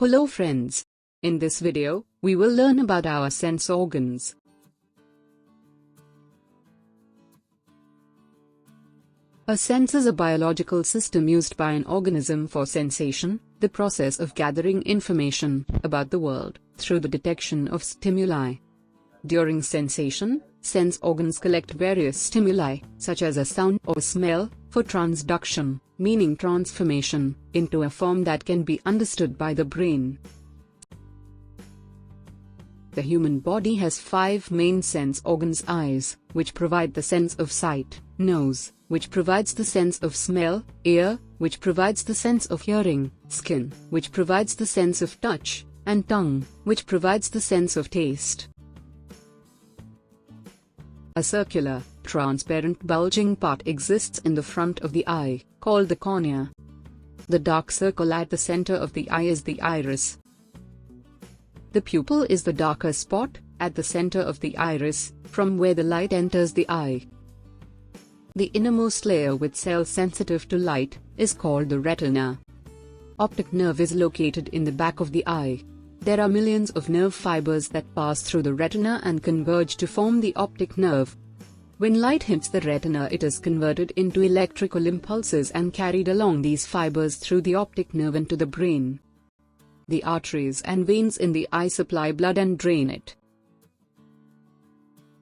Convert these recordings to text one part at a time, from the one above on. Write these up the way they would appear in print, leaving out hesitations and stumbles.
Hello friends. In this video, we will learn about our sense organs. A sense is a biological system used by an organism for sensation, the process of gathering information about the world through the detection of stimuli. During sensation, sense organs collect various stimuli, such as a sound or smell, for transduction, meaning transformation, into a form that can be understood by the brain. The human body has 5 main sense organs: eyes, which provide the sense of sight; nose, which provides the sense of smell; ear, which provides the sense of hearing; skin, which provides the sense of touch; and tongue, which provides the sense of taste. A circular, transparent bulging part exists in the front of the eye, called the cornea. The dark circle at the center of the eye is the iris. The pupil is the darker spot, at the center of the iris, from where the light enters the eye. The innermost layer with cells sensitive to light, is called the retina. Optic nerve is located in the back of the eye. There are millions of nerve fibers that pass through the retina and converge to form the optic nerve. When light hits the retina, it is converted into electrical impulses and carried along these fibers through the optic nerve into the brain. The arteries and veins in the eye supply blood and drain it.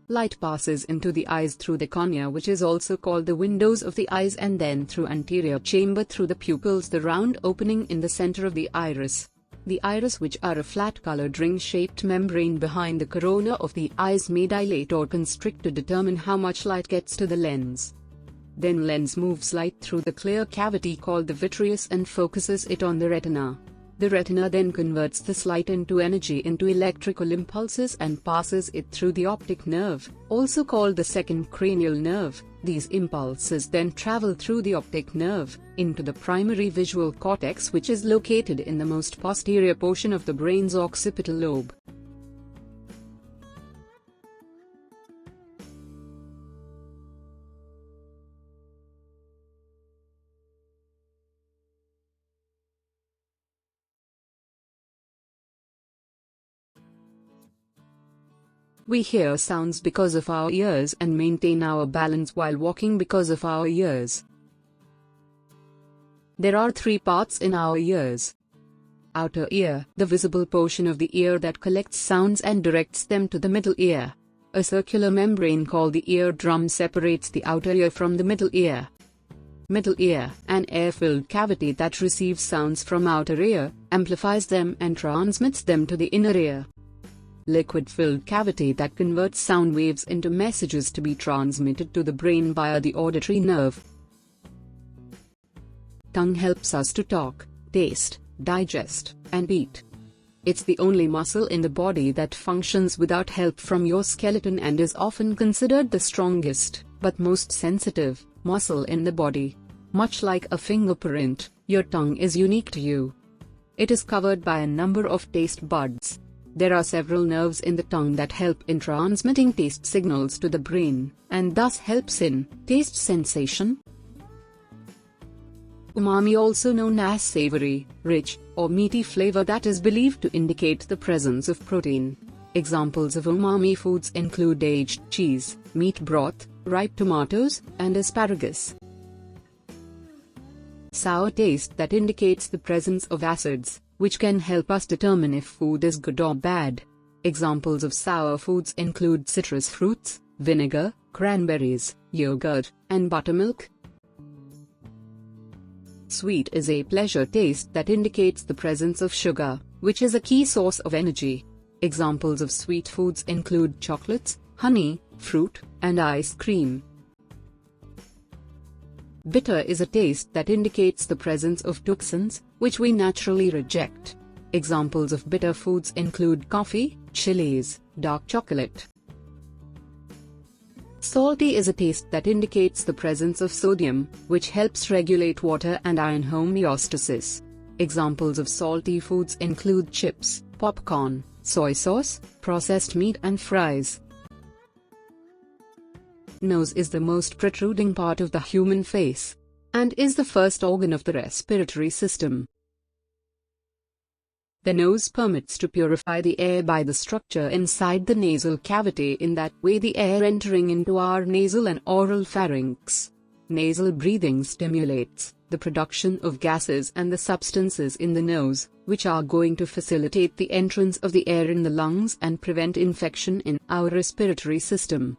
Light passes into the eyes through the cornea, which is also called the windows of the eyes, and then through anterior chamber through the pupils, the round opening in the center of the iris. The iris, which are a flat-colored ring-shaped membrane behind the corona of the eyes, may dilate or constrict to determine how much light gets to the lens. Then lens moves light through the clear cavity called the vitreous and focuses it on the retina. The retina then converts this light into energy into electrical impulses and passes it through the optic nerve, also called the second cranial nerve. These impulses then travel through the optic nerve, into the primary visual cortex, which is located in the most posterior portion of the brain's occipital lobe. We hear sounds because of our ears and maintain our balance while walking because of our ears. There are 3 parts in our ears. Outer ear, the visible portion of the ear that collects sounds and directs them to the middle ear. A circular membrane called the eardrum separates the outer ear from the middle ear. Middle ear, an air-filled cavity that receives sounds from outer ear, amplifies them and transmits them to the inner ear. Liquid-filled cavity that converts sound waves into messages to be transmitted to the brain via the auditory nerve. Tongue helps us to talk, taste, digest, and eat. It's the only muscle in the body that functions without help from your skeleton and is often considered the strongest, but most sensitive, muscle in the body. Much like a fingerprint, your tongue is unique to you. It is covered by a number of taste buds. There are several nerves in the tongue that help in transmitting taste signals to the brain, and thus helps in taste sensation. Umami, also known as savory, rich, or meaty flavor that is believed to indicate the presence of protein. Examples of umami foods include aged cheese, meat broth, ripe tomatoes, and asparagus. Sour taste that indicates the presence of acids, which can help us determine if food is good or bad. Examples of sour foods include citrus fruits, vinegar, cranberries, yogurt, and buttermilk. Sweet is a pleasure taste that indicates the presence of sugar, which is a key source of energy. Examples of sweet foods include chocolates, honey, fruit, and ice cream. Bitter is a taste that indicates the presence of toxins, which we naturally reject. Examples of bitter foods include coffee, chilies, dark chocolate. Salty is a taste that indicates the presence of sodium, which helps regulate water and iron homeostasis. Examples of salty foods include chips, popcorn, soy sauce, processed meat, and fries. Nose is the most protruding part of the human face, and is the first organ of the respiratory system. The nose permits to purify the air by the structure inside the nasal cavity. In that way, the air entering into our nasal and oral pharynx. Nasal breathing stimulates the production of gases and the substances in the nose, which are going to facilitate the entrance of the air in the lungs and prevent infection in our respiratory system.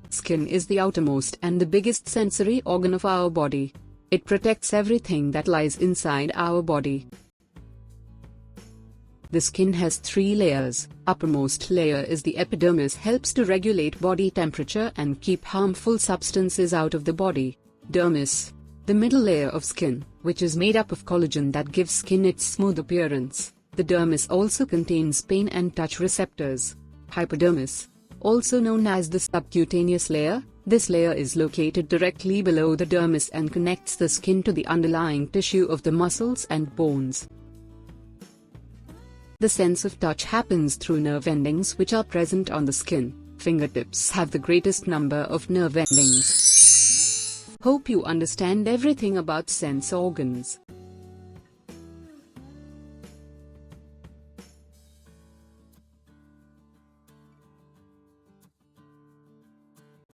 Skin is the outermost and the biggest sensory organ of our body. It protects everything that lies inside our body. The skin has 3 layers. Uppermost layer is the epidermis, helps to regulate body temperature and keep harmful substances out of the body. Dermis, the middle layer of skin, which is made up of collagen that gives skin its smooth appearance. The dermis also contains pain and touch receptors. Hypodermis, also known as the subcutaneous layer, this layer is located directly below the dermis and connects the skin to the underlying tissue of the muscles and bones. The sense of touch happens through nerve endings which are present on the skin. Fingertips have the greatest number of nerve endings. Hope you understand everything about sense organs.